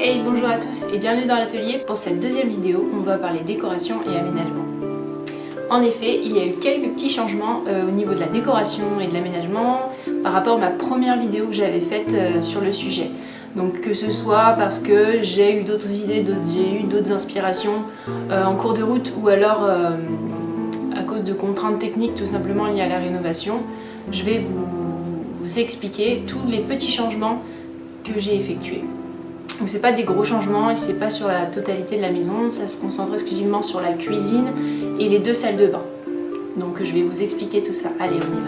Hey, bonjour à tous et bienvenue dans l'atelier. Pour cette deuxième vidéo, on va parler décoration et aménagement. En effet, il y a eu quelques petits changements au niveau de la décoration et de l'aménagement par rapport à ma première vidéo que j'avais faite sur le sujet. Donc que ce soit parce que j'ai eu d'autres idées, j'ai eu d'autres inspirations en cours de route ou alors à cause de contraintes techniques tout simplement liées à la rénovation, je vais vous expliquer tous les petits changements que j'ai effectués. Donc c'est pas des gros changements et c'est pas sur la totalité de la maison, ça se concentre exclusivement sur la cuisine et les deux salles de bain. Donc je vais vous expliquer tout ça. Allez, on y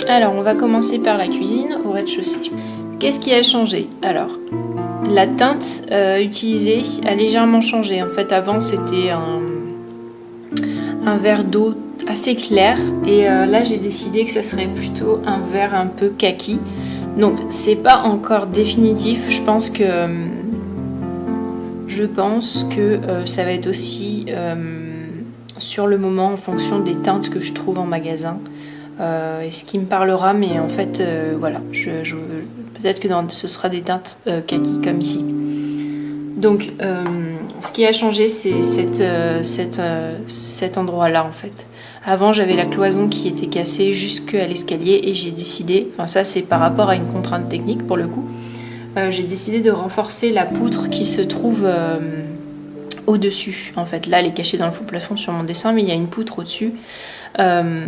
va. Alors on va commencer par la cuisine au rez-de-chaussée. Qu'est-ce qui a changé? Alors la teinte utilisée a légèrement changé. En fait avant c'était un vert d'eau assez clair et là j'ai décidé que ça serait plutôt un vert un peu kaki. Donc c'est pas encore définitif, je pense que ça va être aussi sur le moment en fonction des teintes que je trouve en magasin et ce qui me parlera, mais en fait voilà, peut-être que ce sera des teintes kaki comme ici. Donc ce qui a changé c'est cet endroit là en fait. Avant j'avais la cloison qui était cassée jusqu'à l'escalier et j'ai décidé, enfin ça c'est par rapport à une contrainte technique pour le coup, j'ai décidé de renforcer la poutre qui se trouve au-dessus. En fait là elle est cachée dans le faux plafond sur mon dessin mais il y a une poutre au-dessus que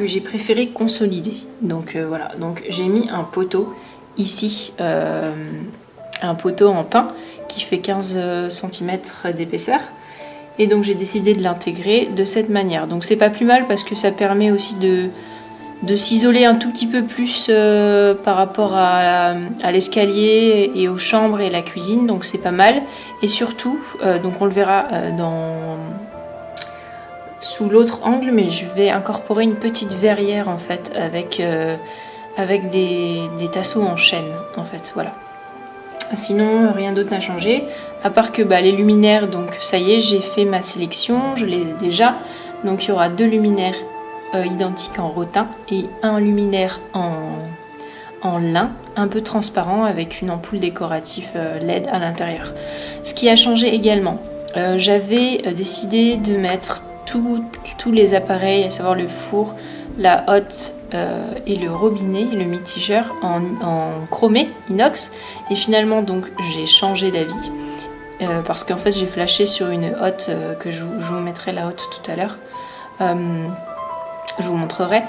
j'ai préféré consolider. Donc voilà, donc j'ai mis un poteau ici, un poteau en pin qui fait 15 cm d'épaisseur. Et donc j'ai décidé de l'intégrer de cette manière. Donc c'est pas plus mal parce que ça permet aussi de s'isoler un tout petit peu plus par rapport à l'escalier et aux chambres et la cuisine. Donc c'est pas mal. Et surtout, donc on le verra sous l'autre angle, mais je vais incorporer une petite verrière en fait avec des tasseaux en chaîne en fait. Voilà. Sinon, rien d'autre n'a changé, à part que les luminaires, donc ça y est, j'ai fait ma sélection, je les ai déjà. Donc il y aura deux luminaires identiques en rotin et un luminaire en lin, un peu transparent avec une ampoule décorative LED à l'intérieur. Ce qui a changé également, j'avais décidé de mettre tous les appareils, à savoir le four, la hotte et le robinet, le mitigeur en chromé inox, et finalement donc j'ai changé d'avis parce qu'en fait j'ai flashé sur une hotte que je vous mettrai la hotte tout à l'heure, je vous montrerai,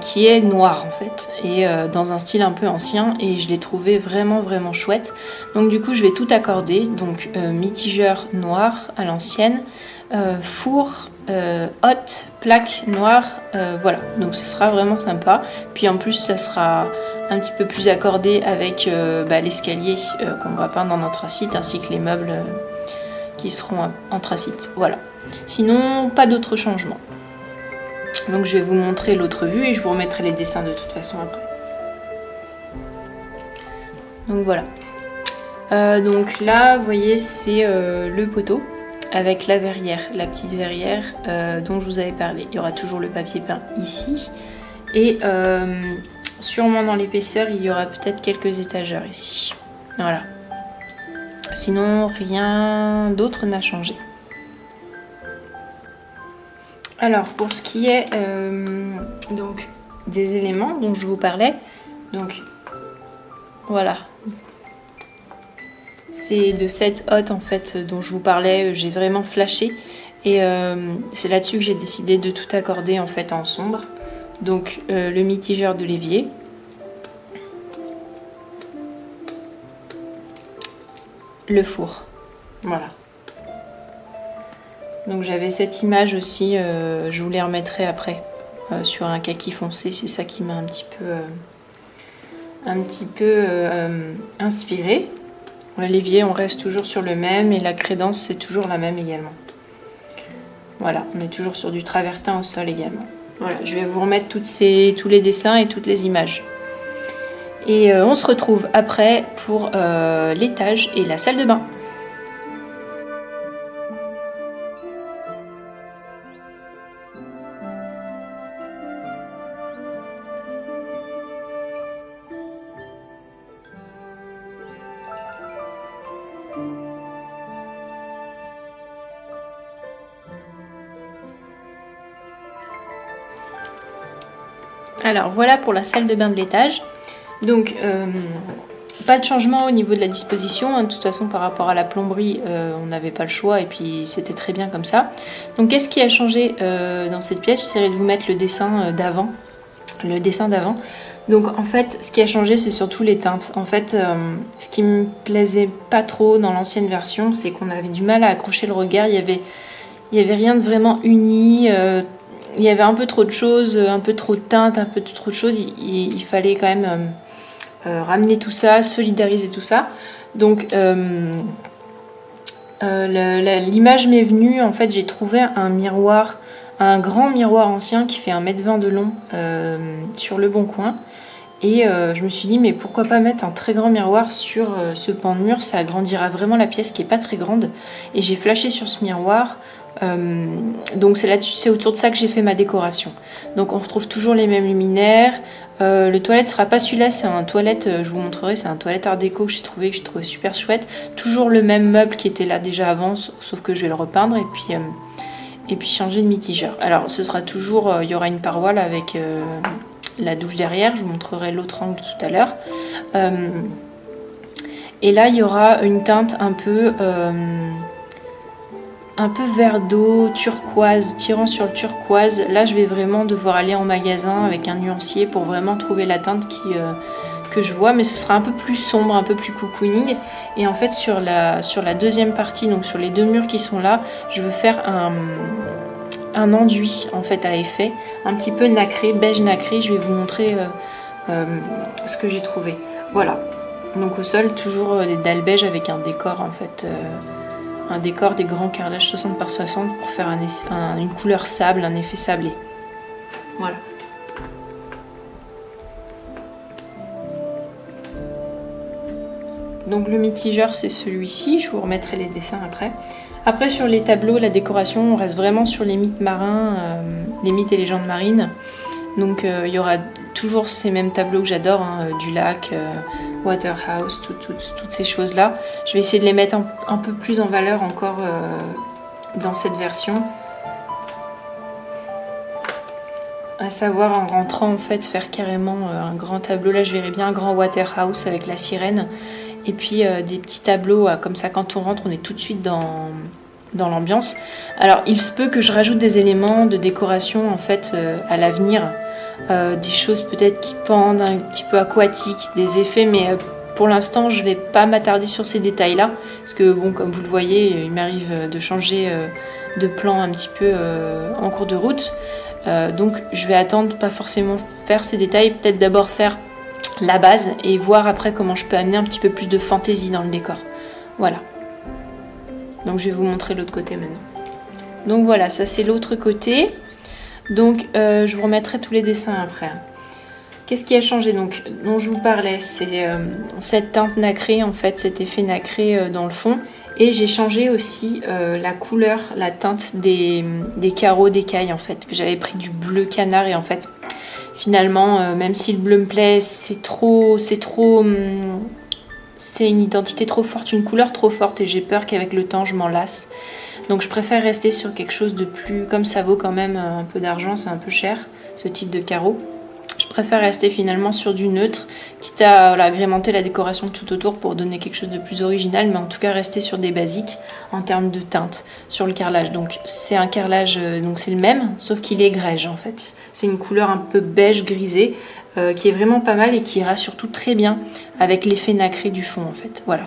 qui est noire en fait et dans un style un peu ancien, et je l'ai trouvé vraiment chouette. Donc du coup je vais tout accorder, donc mitigeur noir à l'ancienne, four, hotte, plaque noire, voilà, donc ce sera vraiment sympa. Puis en plus ça sera un petit peu plus accordé avec l'escalier qu'on va peindre en anthracite, ainsi que les meubles qui seront anthracite. Voilà, sinon pas d'autres changements. Donc je vais vous montrer l'autre vue et je vous remettrai les dessins de toute façon après. Donc voilà, donc là vous voyez c'est le poteau avec la verrière, la petite verrière dont je vous avais parlé. Il y aura toujours le papier peint ici et sûrement dans l'épaisseur il y aura peut-être quelques étagères ici. Voilà, sinon rien d'autre n'a changé. Alors pour ce qui est donc des éléments dont je vous parlais, donc voilà, c'est de cette hotte en fait dont je vous parlais, j'ai vraiment flashé et c'est là-dessus que j'ai décidé de tout accorder en fait en sombre. Donc le mitigeur de l'évier, le four, voilà. Donc j'avais cette image aussi, je vous les remettrai après sur un kaki foncé, c'est ça qui m'a un petit peu inspiré. L'évier on reste toujours sur le même et la crédence c'est toujours la même également. Voilà, on est toujours sur du travertin au sol également. Voilà, je vais vous remettre tous les dessins et toutes les images. Et on se retrouve après pour l'étage et la salle de bain. Alors voilà pour la salle de bain de l'étage. Donc pas de changement au niveau de la disposition, hein. De toute façon par rapport à la plomberie on n'avait pas le choix et puis c'était très bien comme ça. Donc qu'est-ce qui a changé dans cette pièce? J'essaierai de vous mettre le dessin d'avant. Donc en fait ce qui a changé c'est surtout les teintes. En fait ce qui me plaisait pas trop dans l'ancienne version c'est qu'on avait du mal à accrocher le regard, il y avait rien de vraiment uni, il y avait un peu trop de choses, un peu trop de teintes, un peu trop de choses, il fallait quand même ramener tout ça, solidariser tout ça. Donc l'image m'est venue, en fait j'ai trouvé un miroir, un grand miroir ancien qui fait 1,20 m de long sur le bon coin. Et je me suis dit mais pourquoi pas mettre un très grand miroir sur ce pan de mur, ça agrandira vraiment la pièce qui est pas très grande. Et j'ai flashé sur ce miroir. Donc c'est autour de ça que j'ai fait ma décoration. Donc on retrouve toujours les mêmes luminaires. Le toilette sera pas celui-là, c'est un toilette, je vous montrerai, c'est un toilette art déco que j'ai trouvé super chouette. Toujours le même meuble qui était là déjà avant, sauf que je vais le repeindre et puis changer de mitigeur. Alors ce sera toujours, il y aura une paroi là avec la douche derrière, je vous montrerai l'autre angle tout à l'heure. Et là il y aura une teinte un peu vert d'eau, turquoise, tirant sur le turquoise. Là je vais vraiment devoir aller en magasin avec un nuancier pour vraiment trouver la teinte que je vois, mais ce sera un peu plus sombre, un peu plus cocooning. Et en fait sur la deuxième partie, donc sur les deux murs qui sont là, je veux faire un enduit en fait à effet, un petit peu nacré, beige nacré. Je vais vous montrer ce que j'ai trouvé. Voilà, donc au sol toujours des dalles beige avec un décor en fait, un décor des grands carrelages 60 par 60 pour faire une couleur sable, un effet sablé. Voilà. Donc le mitigeur c'est celui-ci, je vous remettrai les dessins après. Après sur les tableaux, la décoration, on reste vraiment sur les mythes marins, les mythes et légendes marines. Donc il y aura toujours ces mêmes tableaux que j'adore, hein, du lac, Waterhouse, toutes ces choses-là. Je vais essayer de les mettre un peu plus en valeur encore dans cette version. À savoir en rentrant en fait faire carrément un grand tableau. Là je verrais bien un grand Waterhouse avec la sirène. Et puis des petits tableaux, comme ça quand on rentre on est tout de suite dans l'ambiance. Alors il se peut que je rajoute des éléments de décoration en fait à l'avenir. Des choses peut-être qui pendent, un petit peu aquatiques, des effets, mais pour l'instant je vais pas m'attarder sur ces détails là parce que bon, comme vous le voyez, il m'arrive de changer de plan un petit peu en cours de route, donc je vais attendre, pas forcément faire ces détails, peut-être d'abord faire la base et voir après comment je peux amener un petit peu plus de fantaisie dans le décor. Voilà, donc je vais vous montrer l'autre côté maintenant. Donc voilà, ça c'est l'autre côté. Donc je vous remettrai tous les dessins après. Qu'est-ce qui a changé donc, dont je vous parlais, c'est cette teinte nacrée en fait, cet effet nacré dans le fond. Et j'ai changé aussi la couleur, la teinte des carreaux d'écailles en fait, que j'avais pris du bleu canard et en fait finalement même si le bleu me plaît, c'est une identité trop forte, une couleur trop forte et j'ai peur qu'avec le temps je m'en lasse. Donc je préfère rester sur quelque chose de plus, comme ça vaut quand même un peu d'argent, c'est un peu cher ce type de carreau. Je préfère rester finalement sur du neutre, quitte à agrémenter la décoration tout autour pour donner quelque chose de plus original, mais en tout cas rester sur des basiques en termes de teinte sur le carrelage. Donc c'est un carrelage, donc c'est le même, sauf qu'il est grège en fait. C'est une couleur un peu beige grisée qui est vraiment pas mal et qui ira surtout très bien avec l'effet nacré du fond en fait. Voilà.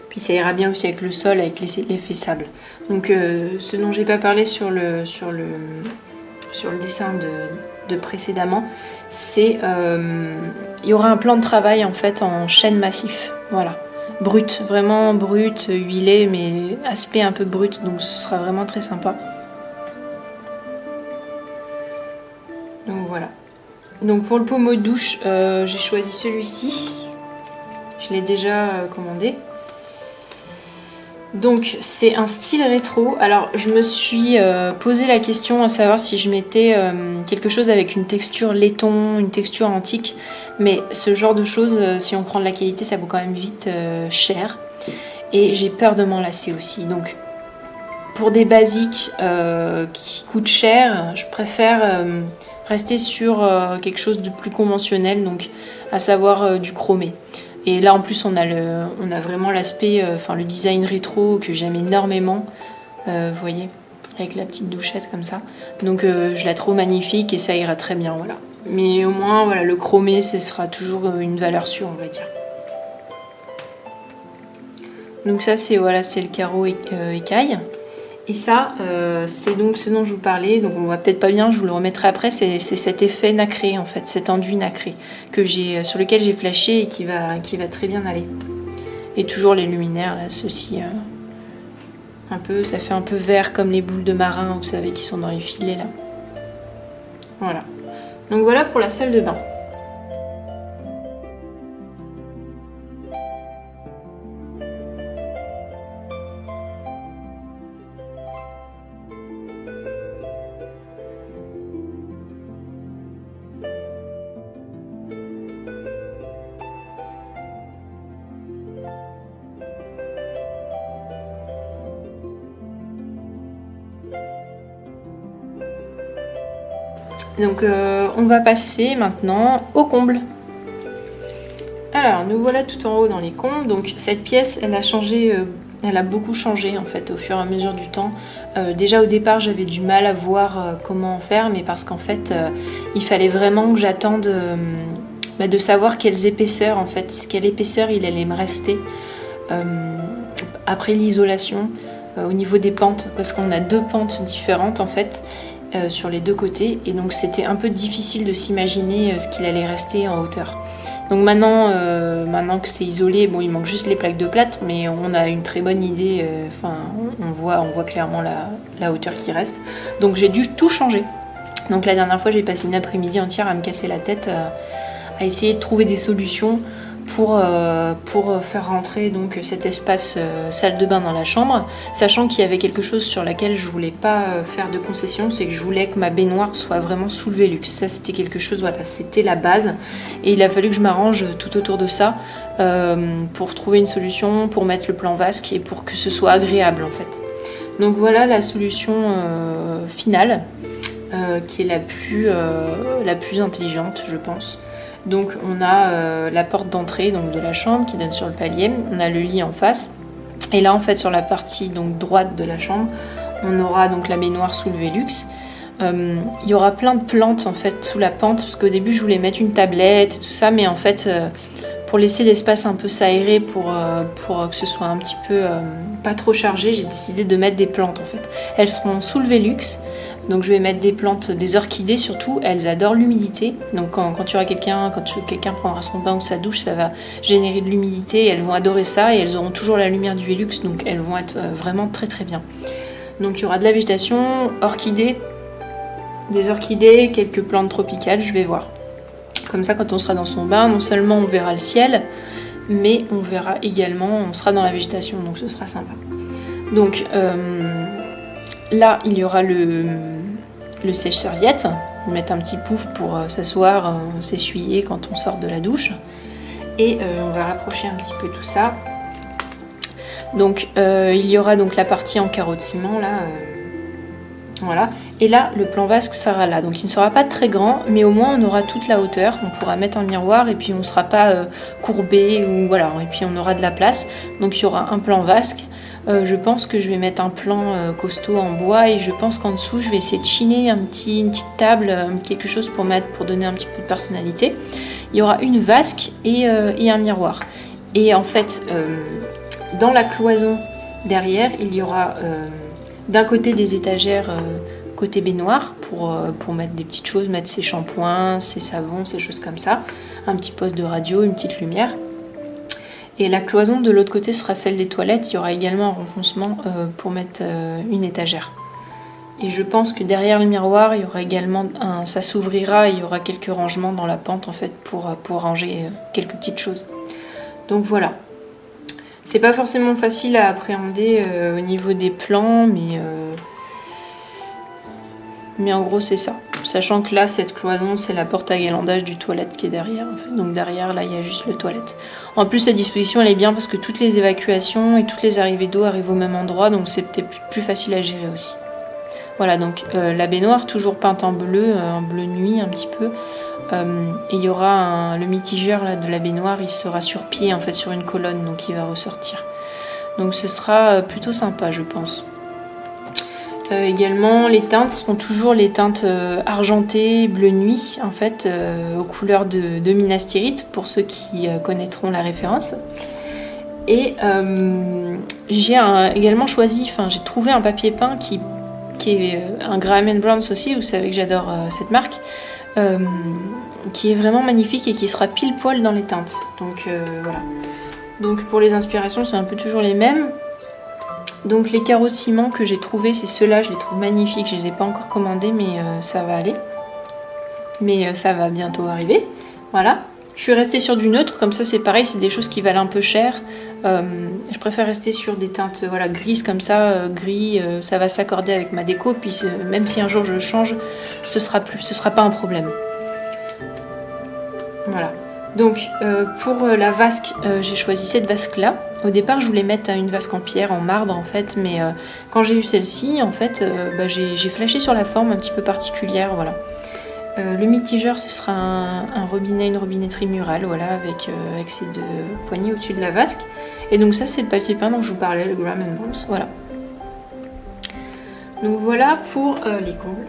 Puis ça ira bien aussi avec le sol, avec l'effet sable. Donc ce dont j'ai pas parlé sur le dessin de précédemment, c'est il y aura un plan de travail en fait en chêne massif, voilà, brut, vraiment brut, huilé, mais aspect un peu brut, donc ce sera vraiment très sympa. Donc voilà. Donc pour le pommeau de douche, j'ai choisi celui-ci. Je l'ai déjà commandé. Donc c'est un style rétro. Alors je me suis posé la question à savoir si je mettais quelque chose avec une texture laiton, une texture antique. Mais ce genre de choses, si on prend de la qualité, ça vaut quand même vite cher. Et j'ai peur de m'en lasser aussi. Donc pour des basiques qui coûtent cher, je préfère rester sur quelque chose de plus conventionnel, donc à savoir du chromé. Et là en plus on a vraiment l'aspect, le design rétro que j'aime énormément, vous voyez, avec la petite douchette comme ça. Donc je la trouve magnifique et ça ira très bien, voilà. Mais au moins voilà, le chromé ce sera toujours une valeur sûre, on va dire. Donc ça c'est voilà, c'est le carreau écaille. Et ça, c'est donc ce dont je vous parlais, donc on voit peut-être pas bien, je vous le remettrai après, c'est cet effet nacré en fait, cet enduit nacré sur lequel j'ai flashé et qui va très bien aller. Et toujours les luminaires, là, ceux-ci, ça fait un peu vert comme les boules de marin, vous savez, qui sont dans les filets là. Voilà. Donc voilà pour la salle de bain. Donc on va passer maintenant au comble. Alors nous voilà tout en haut dans les combles. Donc cette pièce elle a changé, elle a beaucoup changé en fait au fur et à mesure du temps. Déjà au départ j'avais du mal à voir comment faire, mais parce qu'en fait il fallait vraiment que j'attende de savoir quelles épaisseurs en fait, quelle épaisseur il allait me rester après l'isolation au niveau des pentes, parce qu'on a 2 pentes différentes en fait. Sur les 2 côtés, et donc c'était un peu difficile de s'imaginer ce qu'il allait rester en hauteur. Donc maintenant que c'est isolé, bon il manque juste les plaques de plâtre, mais on a une très bonne idée, on voit clairement la hauteur qui reste. Donc j'ai dû tout changer. Donc la dernière fois j'ai passé une après-midi entière à me casser la tête à essayer de trouver des solutions pour faire rentrer donc cet espace salle de bain dans la chambre, sachant qu'il y avait quelque chose sur laquelle je voulais pas faire de concession, c'est que je voulais que ma baignoire soit vraiment sous le Velux. Ça c'était quelque chose, voilà, c'était la base, et il a fallu que je m'arrange tout autour de ça pour trouver une solution, pour mettre le plan vasque et pour que ce soit agréable en fait. Donc voilà la solution finale qui est la plus intelligente, je pense. Donc on a la porte d'entrée donc de la chambre qui donne sur le palier, on a le lit en face, et là en fait sur la partie donc droite de la chambre, on aura donc la baignoire sous le Velux. Il y aura plein de plantes en fait sous la pente, parce qu'au début je voulais mettre une tablette et tout ça, mais en fait pour laisser l'espace un peu s'aérer, pour que ce soit un petit peu pas trop chargé, j'ai décidé de mettre des plantes en fait. Elles seront sous le Velux. Donc je vais mettre des plantes, des orchidées surtout, elles adorent l'humidité. Donc quand quelqu'un prendra son bain ou sa douche, ça va générer de l'humidité, elles vont adorer ça, et elles auront toujours la lumière du Velux, donc elles vont être vraiment très très bien. Donc il y aura de la végétation, des orchidées, quelques plantes tropicales, je vais voir. Comme ça quand on sera dans son bain, non seulement on verra le ciel, mais on verra également, on sera dans la végétation, donc ce sera sympa. Donc là il y aura le sèche-serviette, mettre un petit pouf pour s'asseoir, s'essuyer quand on sort de la douche. Et on va rapprocher un petit peu tout ça. Donc il y aura donc la partie en carreau de ciment là, voilà. Et là le plan vasque sera là, donc il ne sera pas très grand, mais au moins on aura toute la hauteur, on pourra mettre un miroir et puis on ne sera pas courbé, ou voilà, et puis on aura de la place. Donc il y aura un plan vasque. Je pense que je vais mettre un plan costaud en bois, et je pense qu'en dessous je vais essayer de chiner une petite table, quelque chose pour donner un petit peu de personnalité. Il y aura une vasque et un miroir. Et en fait, dans la cloison derrière, il y aura d'un côté des étagères côté baignoire pour mettre des petites choses, mettre ses shampoings, ses savons, ces choses comme ça. Un petit poste de radio, une petite lumière. Et la cloison de l'autre côté sera celle des toilettes. Il y aura également un renfoncement pour mettre une étagère. Et je pense que derrière le miroir, il y aura également ça s'ouvrira et il y aura quelques rangements dans la pente en fait pour ranger quelques petites choses. Donc voilà. C'est pas forcément facile à appréhender au niveau des plans, mais en gros c'est ça. Sachant que là, cette cloison, c'est la porte à galandage du toilette qui est derrière. En fait. Donc derrière, là, il y a juste le toilette. En plus, cette disposition, elle est bien parce que toutes les évacuations et toutes les arrivées d'eau arrivent au même endroit. Donc c'est peut-être plus facile à gérer aussi. Voilà, donc la baignoire toujours peinte en bleu nuit un petit peu. Et il y aura le mitigeur là, de la baignoire, il sera sur pied en fait sur une colonne, donc il va ressortir. Donc ce sera plutôt sympa je pense. Également les teintes seront toujours les teintes argentées, bleu nuit en fait, aux couleurs de Minas Tirith pour ceux qui connaîtront la référence. Et j'ai également choisi, j'ai trouvé un papier peint qui est un Graham & Bronze aussi, vous savez que j'adore cette marque, qui est vraiment magnifique et qui sera pile poil dans les teintes. Donc voilà. Donc pour les inspirations, c'est un peu toujours les mêmes. Donc les carreaux de ciment que j'ai trouvés, c'est ceux-là, je les trouve magnifiques. Je les ai pas encore commandés, mais ça va aller. Mais ça va bientôt arriver. Voilà. Je suis restée sur du neutre, comme ça c'est pareil, c'est des choses qui valent un peu cher. Je préfère rester sur des teintes voilà, grises comme ça, gris, ça va s'accorder avec ma déco, puis même si un jour je change, ce sera pas un problème. Voilà. Donc pour la vasque, j'ai choisi cette vasque là. Au départ je voulais mettre une vasque en pierre, en marbre en fait, mais quand j'ai eu celle-ci, en fait, j'ai flashé sur la forme un petit peu particulière, voilà. Le mitigeur, ce sera un robinet, une robinetterie murale, voilà, avec ces deux poignées au-dessus de la vasque. Et donc ça, c'est le papier peint dont je vous parlais, le Graham & Bronze, voilà. Donc voilà pour les combles.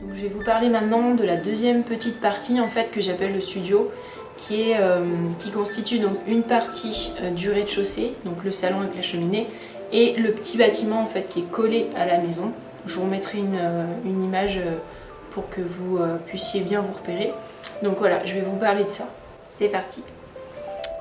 Donc je vais vous parler maintenant de la deuxième petite partie en fait que j'appelle le studio, qui constitue donc une partie du rez-de-chaussée, donc le salon avec la cheminée, et le petit bâtiment en fait qui est collé à la maison. Je vous remettrai une image pour que vous puissiez bien vous repérer. Donc voilà, je vais vous parler de ça. C'est parti.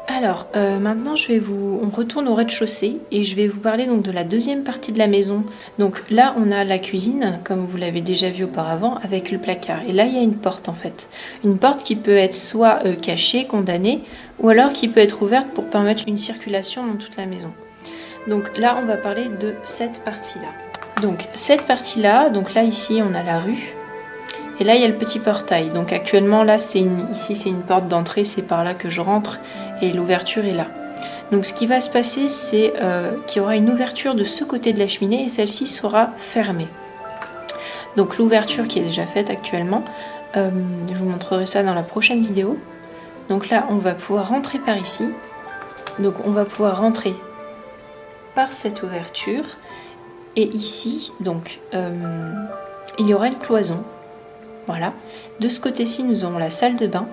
Alors maintenant on retourne au rez-de-chaussée et je vais vous parler donc de la deuxième partie de la maison. Donc là on a la cuisine comme vous l'avez déjà vu auparavant avec le placard, et là il y a une porte en fait. Une porte qui peut être soit cachée, condamnée, ou alors qui peut être ouverte pour permettre une circulation dans toute la maison. Donc là on va parler de cette partie là. Donc cette partie là, donc là ici on a la rue. Et là il y a le petit portail, donc actuellement là ici c'est une porte d'entrée, c'est par là que je rentre et l'ouverture est là. Donc ce qui va se passer c'est qu'il y aura une ouverture de ce côté de la cheminée et celle-ci sera fermée. Donc l'ouverture qui est déjà faite actuellement, je vous montrerai ça dans la prochaine vidéo. Donc là on va pouvoir rentrer par ici, donc on va pouvoir rentrer par cette ouverture et ici donc il y aura une cloison. Voilà, de ce côté-ci nous aurons la salle de bain.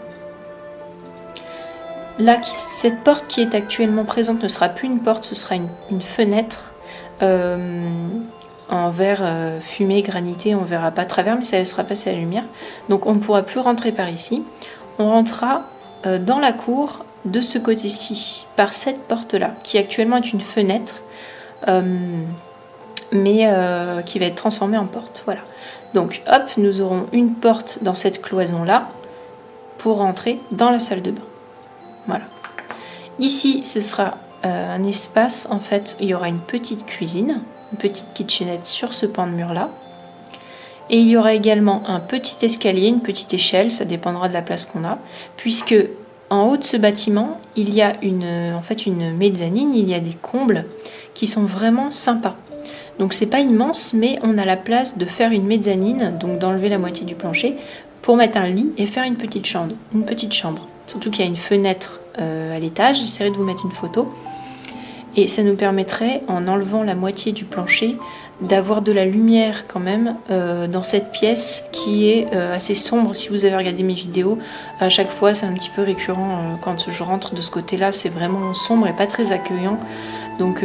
Là, cette porte qui est actuellement présente ne sera plus une porte, ce sera une fenêtre en verre fumé, granité, on ne verra pas à travers, mais ça laissera passer la lumière. Donc on ne pourra plus rentrer par ici. On rentrera dans la cour de ce côté-ci, par cette porte-là, qui actuellement est une fenêtre, mais qui va être transformée en porte. Voilà. Donc hop, nous aurons une porte dans cette cloison là pour rentrer dans la salle de bain. Voilà. Ici ce sera un espace, en fait il y aura une petite cuisine, une petite kitchenette sur ce pan de mur là, et il y aura également un petit escalier, une petite échelle, ça dépendra de la place qu'on a, puisque en haut de ce bâtiment il y a en fait une mezzanine, il y a des combles qui sont vraiment sympas. Donc c'est pas immense, mais on a la place de faire une mezzanine, donc d'enlever la moitié du plancher pour mettre un lit et faire une petite chambre. Surtout qu'il y a une fenêtre à l'étage, j'essaierai de vous mettre une photo. Et ça nous permettrait, en enlevant la moitié du plancher, d'avoir de la lumière quand même dans cette pièce qui est assez sombre. Si vous avez regardé mes vidéos, à chaque fois c'est un petit peu récurrent quand je rentre de ce côté-là, c'est vraiment sombre et pas très accueillant. Donc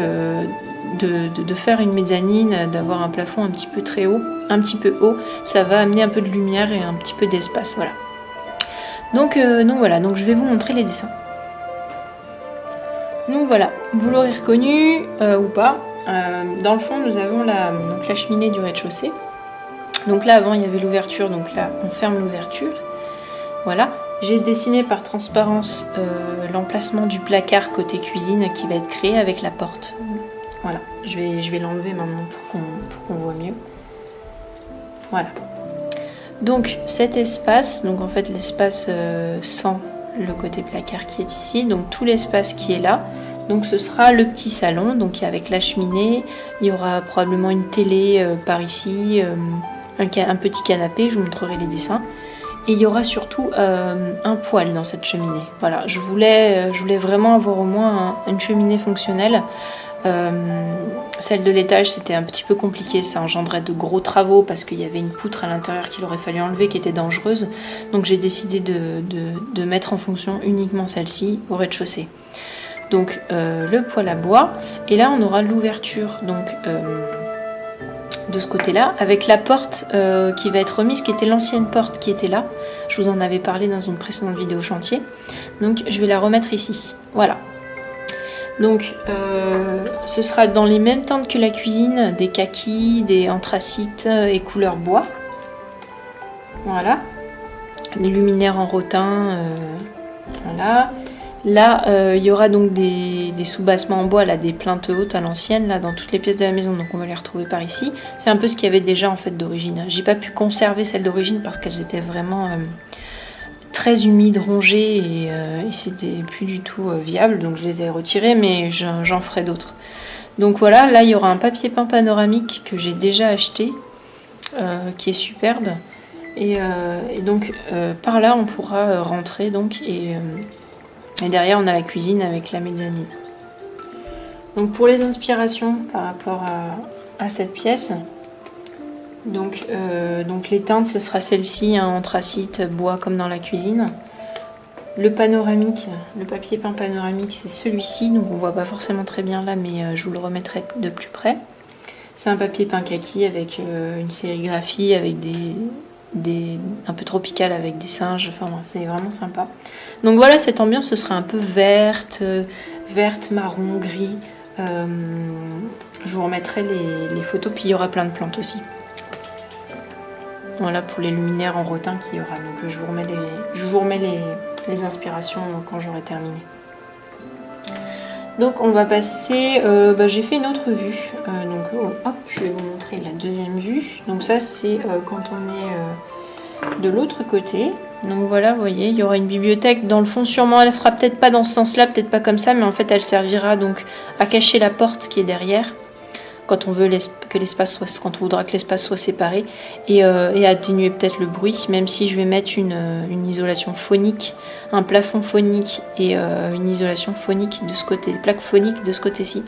de faire une mezzanine, d'avoir un plafond un petit peu très haut, un petit peu haut, ça va amener un peu de lumière et un petit peu d'espace, voilà. Donc voilà, donc je vais vous montrer les dessins. Donc voilà, vous l'aurez reconnu ou pas. Dans le fond, nous avons la cheminée du rez-de-chaussée. Donc là, avant, il y avait l'ouverture, donc là, on ferme l'ouverture. Voilà. J'ai dessiné par transparence l'emplacement du placard côté cuisine qui va être créé avec la porte. Voilà, je vais l'enlever maintenant pour qu'on voit mieux. Voilà. Donc cet espace, donc en fait l'espace sans le côté placard qui est ici, donc tout l'espace qui est là, donc ce sera le petit salon, donc avec la cheminée, il y aura probablement une télé par ici, un petit canapé, je vous montrerai les dessins. Et il y aura surtout un poêle dans cette cheminée. Voilà, je voulais vraiment avoir au moins une cheminée fonctionnelle. Celle de l'étage, c'était un petit peu compliqué, ça engendrait de gros travaux parce qu'il y avait une poutre à l'intérieur qu'il aurait fallu enlever qui était dangereuse. Donc j'ai décidé de mettre en fonction uniquement celle-ci au rez-de-chaussée. Donc le poêle à bois. Et là, on aura l'ouverture donc de ce côté-là, avec la porte qui va être remise, qui était l'ancienne porte qui était là. Je vous en avais parlé dans une précédente vidéo chantier. Donc je vais la remettre ici. Voilà. Donc ce sera dans les mêmes teintes que la cuisine, des kakis, des anthracites et couleur bois. Voilà. Des luminaires en rotin. Voilà. Là, il y aura donc des sous-bassements en bois, là, des plaintes hautes à l'ancienne, là, dans toutes les pièces de la maison, donc on va les retrouver par ici. C'est un peu ce qu'il y avait déjà en fait d'origine. J'ai pas pu conserver celles d'origine parce qu'elles étaient vraiment très humides, rongées et c'était plus du tout viable, donc je les ai retirées, mais j'en ferai d'autres. Donc voilà, là il y aura un papier peint panoramique que j'ai déjà acheté, qui est superbe, et donc par là on pourra rentrer donc et derrière on a la cuisine avec la mezzanine. Donc pour les inspirations par rapport à cette pièce, donc les teintes ce sera celle-ci, hein, anthracite, bois comme dans la cuisine. Le panoramique, le papier peint panoramique c'est celui-ci, donc on voit pas forcément très bien là mais je vous le remettrai de plus près. C'est un papier peint kaki avec une sérigraphie avec un peu tropical avec des singes, enfin c'est vraiment sympa. Donc voilà, cette ambiance ce sera un peu verte, marron, gris. Je vous remettrai les photos, puis il y aura plein de plantes aussi. Voilà pour les luminaires en rotin qu'il y aura. Donc je vous remets les inspirations quand j'aurai terminé. Donc on va passer, j'ai fait une autre vue. Hop, je vais vous montrer la deuxième vue. Donc ça c'est quand on est de l'autre côté. Donc voilà, vous voyez, il y aura une bibliothèque. Dans le fond, sûrement, elle sera peut-être pas dans ce sens-là, peut-être pas comme ça, mais en fait, elle servira donc à cacher la porte qui est derrière, quand on veut que l'espace soit, quand on voudra que l'espace soit séparé, et atténuer peut-être le bruit, même si je vais mettre une isolation phonique, un plafond phonique et une isolation phonique de ce côté, plaque phonique de ce côté-ci.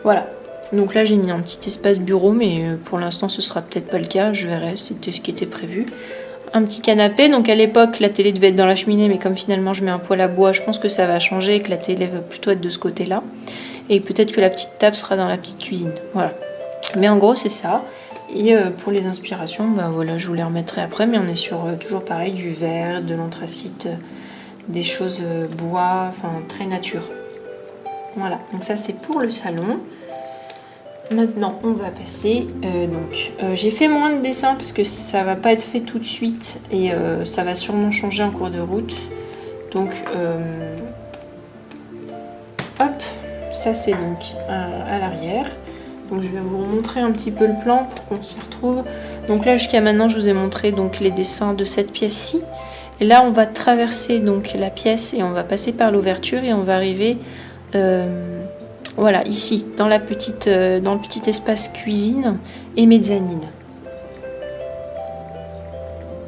Voilà. Donc là, j'ai mis un petit espace bureau, mais pour l'instant, ce sera peut-être pas le cas. Je verrai, c'était ce qui était prévu. Un petit canapé, donc à l'époque la télé devait être dans la cheminée, mais comme finalement je mets un poêle à bois, je pense que ça va changer et que la télé va plutôt être de ce côté là, et peut-être que la petite table sera dans la petite cuisine, voilà. Mais en gros c'est ça. Et pour les inspirations, voilà, je vous les remettrai après, mais on est sur toujours pareil, du verre, de l'anthracite, des choses bois, enfin très nature. Voilà, donc ça c'est pour le salon. Maintenant, on va passer. J'ai fait moins de dessins parce que ça va pas être fait tout de suite et ça va sûrement changer en cours de route. Donc, hop, ça c'est donc à l'arrière. Donc, je vais vous montrer un petit peu le plan pour qu'on s'y retrouve. Donc là, jusqu'à maintenant, je vous ai montré donc les dessins de cette pièce-ci. Et là, on va traverser donc la pièce et on va passer par l'ouverture et on va arriver. Voilà, ici, dans le petit espace cuisine et mezzanine.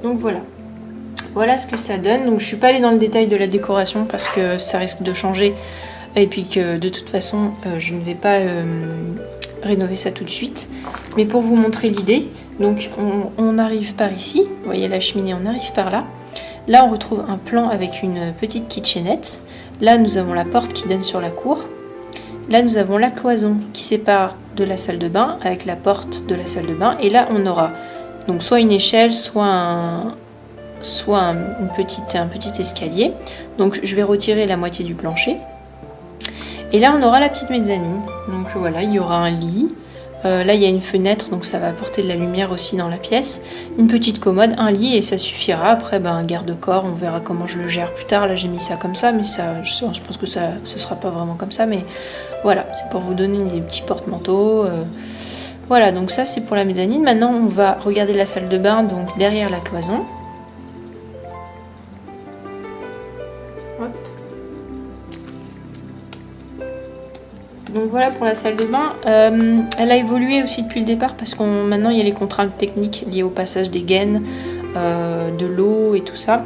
Donc voilà. Voilà ce que ça donne. Donc je suis pas allée dans le détail de la décoration parce que ça risque de changer. Et puis que de toute façon, je ne vais pas rénover ça tout de suite. Mais pour vous montrer l'idée, donc on arrive par ici. Vous voyez la cheminée, on arrive par là. Là, on retrouve un plan avec une petite kitchenette. Là, nous avons la porte qui donne sur la cour. Là, nous avons la cloison qui sépare de la salle de bain avec la porte de la salle de bain. Et là, on aura donc soit une échelle, soit un petit escalier. Donc, je vais retirer la moitié du plancher. Et là, on aura la petite mezzanine. Donc voilà, il y aura un lit, Là, il y a une fenêtre, donc ça va apporter de la lumière aussi dans la pièce. Une petite commode, un lit et ça suffira. Après, un garde-corps, on verra comment je le gère plus tard. Là, j'ai mis ça comme ça, mais ça, je pense que ça, ce sera pas vraiment comme ça. Mais voilà, c'est pour vous donner des petits porte-manteaux. Voilà, donc ça, c'est pour la mezzanine. Maintenant, on va regarder la salle de bain, donc derrière la cloison. Donc voilà pour la salle de bain. Elle a évolué aussi depuis le départ parce qu'on maintenant il y a les contraintes techniques liées au passage des gaines, de l'eau et tout ça.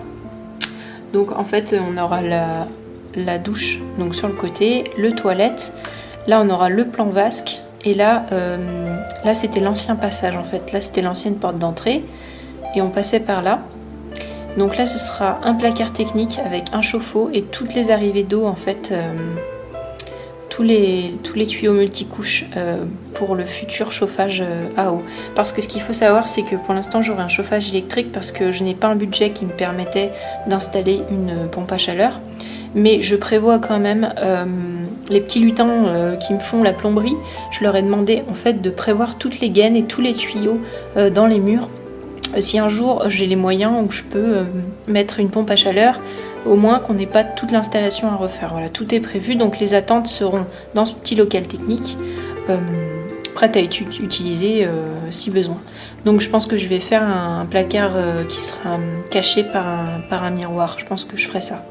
Donc en fait on aura la douche donc sur le côté, le toilette. Là on aura le plan vasque et là c'était l'ancien passage en fait. Là c'était l'ancienne porte d'entrée et on passait par là. Donc là ce sera un placard technique avec un chauffe-eau et toutes les arrivées d'eau en fait. Tous les tuyaux multicouches pour le futur chauffage à eau. Parce que ce qu'il faut savoir, c'est que pour l'instant, j'aurai un chauffage électrique parce que je n'ai pas un budget qui me permettait d'installer une pompe à chaleur. Mais je prévois quand même les petits lutins qui me font la plomberie. Je leur ai demandé en fait de prévoir toutes les gaines et tous les tuyaux dans les murs. Si un jour j'ai les moyens où je peux mettre une pompe à chaleur, au moins qu'on n'ait pas toute l'installation à refaire. Voilà, tout est prévu, donc les attentes seront dans ce petit local technique, prêtes à être utilisées si besoin. Donc je pense que je vais faire un placard qui sera caché par un miroir. Je pense que je ferai ça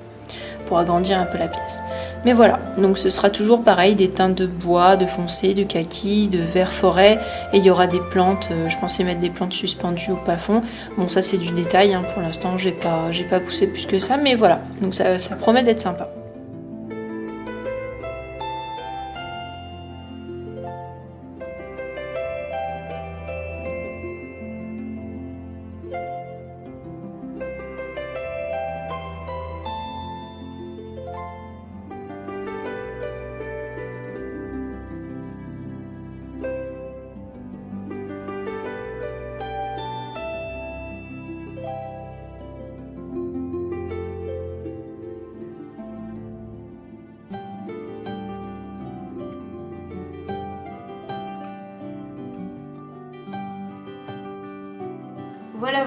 pour agrandir un peu la pièce. Mais voilà, donc ce sera toujours pareil, des teintes de bois, de foncé, de kaki, de vert forêt, et il y aura des plantes, je pensais mettre des plantes suspendues au plafond. Bon ça c'est du détail, hein, pour l'instant j'ai pas poussé plus que ça, mais voilà, donc ça promet d'être sympa.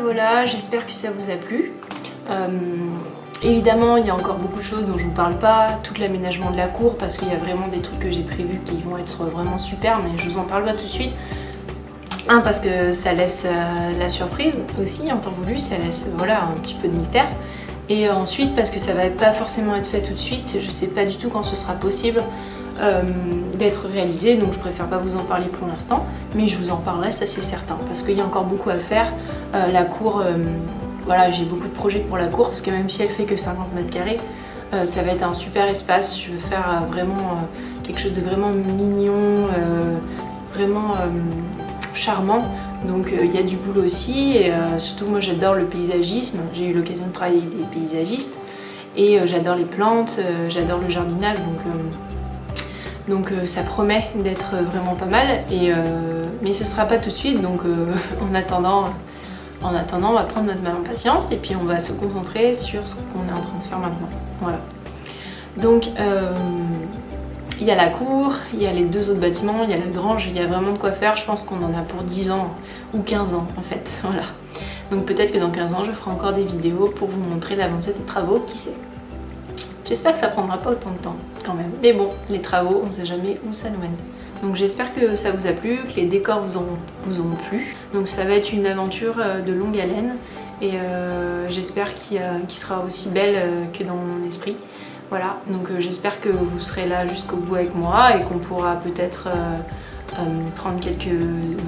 Voilà, j'espère que ça vous a plu. Évidemment, il y a encore beaucoup de choses dont je vous parle pas, tout l'aménagement de la cour, parce qu'il y a vraiment des trucs que j'ai prévus qui vont être vraiment super, mais je vous en parle pas tout de suite. Parce que ça laisse la surprise aussi, en temps voulu, ça laisse voilà, un petit peu de mystère. Et ensuite, parce que ça va pas forcément être fait tout de suite, je sais pas du tout quand ce sera possible d'être réalisé, donc je préfère pas vous en parler pour l'instant, mais je vous en parlerai, ça c'est certain, parce qu'il y a encore beaucoup à faire. La cour, voilà, j'ai beaucoup de projets pour la cour, parce que même si elle fait que 50 mètres carrés, ça va être un super espace. Je veux faire vraiment quelque chose de vraiment mignon, vraiment charmant. Donc il y a du boulot aussi, et surtout moi j'adore le paysagisme, j'ai eu l'occasion de travailler avec des paysagistes, et j'adore les plantes, j'adore le jardinage, donc ça promet d'être vraiment pas mal, mais ce sera pas tout de suite, donc en attendant on va prendre notre mal en patience et puis on va se concentrer sur ce qu'on est en train de faire maintenant. Voilà. Donc il y a la cour, il y a les deux autres bâtiments, il y a la grange, il y a vraiment de quoi faire. Je pense qu'on en a pour 10 ans ou 15 ans en fait. Voilà. Donc peut-être que dans 15 ans je ferai encore des vidéos pour vous montrer l'avancée des travaux, qui sait. J'espère que ça prendra pas autant de temps quand même. Mais bon, les travaux, on sait jamais où ça nous mène. Donc j'espère que ça vous a plu, que les décors vous ont plu. Donc ça va être une aventure de longue haleine et j'espère qu'il sera aussi belle que dans mon esprit. Voilà, donc j'espère que vous serez là jusqu'au bout avec moi et qu'on pourra peut-être prendre quelques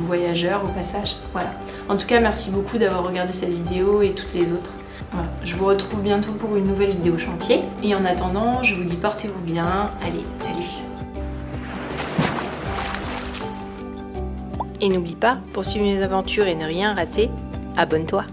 voyageurs au passage. Voilà. En tout cas, merci beaucoup d'avoir regardé cette vidéo et toutes les autres. Voilà. Je vous retrouve bientôt pour une nouvelle vidéo chantier. Et en attendant, je vous dis portez-vous bien. Allez, salut! Et n'oublie pas, pour suivre mes aventures et ne rien rater, abonne-toi.